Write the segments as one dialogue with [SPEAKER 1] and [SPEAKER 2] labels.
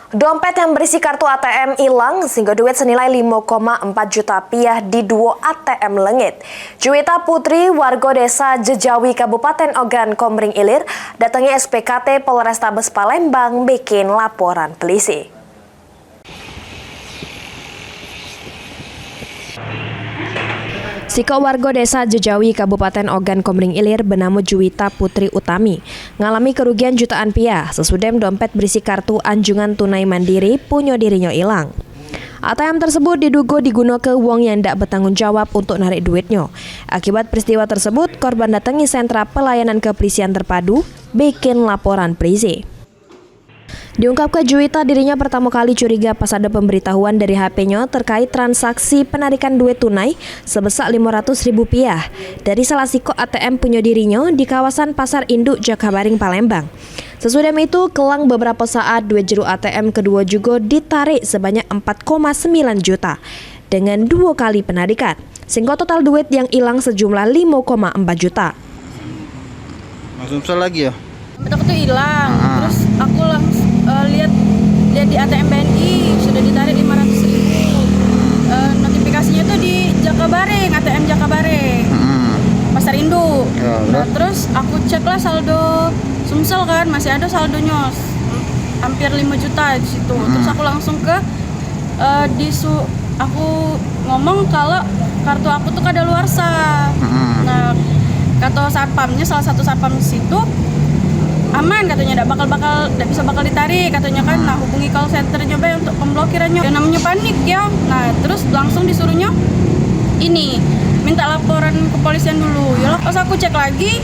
[SPEAKER 1] Dompet yang berisi kartu ATM hilang sehingga duit senilai 5,4 juta rupiah di dua ATM lengit. Juwita Putri, warga desa Jejawi, Kabupaten Ogan Komering Ilir, datangi SPKT Polrestabes Palembang bikin laporan polisi. Siko warga desa Jejawi, Kabupaten Ogan Komering Ilir bernama Juwita Putri Utami ngalami kerugian jutaan rupiah sesudem dompet berisi kartu anjungan tunai mandiri punya dirinya hilang. ATM tersebut diduga digunakan uang yang tidak bertanggung jawab untuk narik duitnya. Akibat peristiwa tersebut, korban datangi sentra pelayanan kepolisian terpadu bikin laporan polisi. Diungkapkan Juwita dirinya pertama kali curiga pas ada pemberitahuan dari HP-nya terkait transaksi penarikan duit tunai sebesar Rp500.000 dari salah siko ATM punya dirinya di kawasan Pasar Induk Jakabaring, Palembang. Sesudah itu, kelang beberapa saat duit jeru ATM kedua juga ditarik sebanyak 4,9 juta dengan 2 kali penarikan, sehingga total duit yang hilang sejumlah 5,4 juta.
[SPEAKER 2] Langsung lagi ya?
[SPEAKER 3] Aku tuh hilang, terus aku langsung lihat di ATM BNI sudah ditarik 500.000. Notifikasinya tuh di Jakabaring, ATM Jakabaring, Pasar Induk. Nah, terus aku cek lah saldo Sumsel kan, masih ada saldonya hampir 5 juta di situ. Terus aku langsung ke aku ngomong kalau kartu aku tuh kadaluarsa. Nah, kata satpamnya, salah satu satpam di situ aman katanya, tidak bisa ditarik katanya kan. Nah, hubungi call centernya Bay untuk pemblokirannya. Ya namanya panik ya. Nah, terus langsung disuruhnya ini minta laporan kepolisian dulu. Ya pas aku cek lagi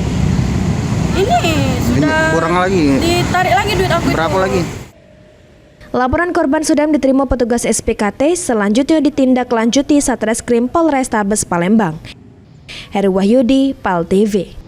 [SPEAKER 3] ini sudah
[SPEAKER 2] kurang lagi.
[SPEAKER 3] Ditarik lagi duit aku.
[SPEAKER 2] Berapa lagi?
[SPEAKER 1] Laporan korban sudah diterima petugas SPKT, selanjutnya ditindaklanjuti Satreskrim Polrestabes Palembang. Heru Wahyudi, PAL TV.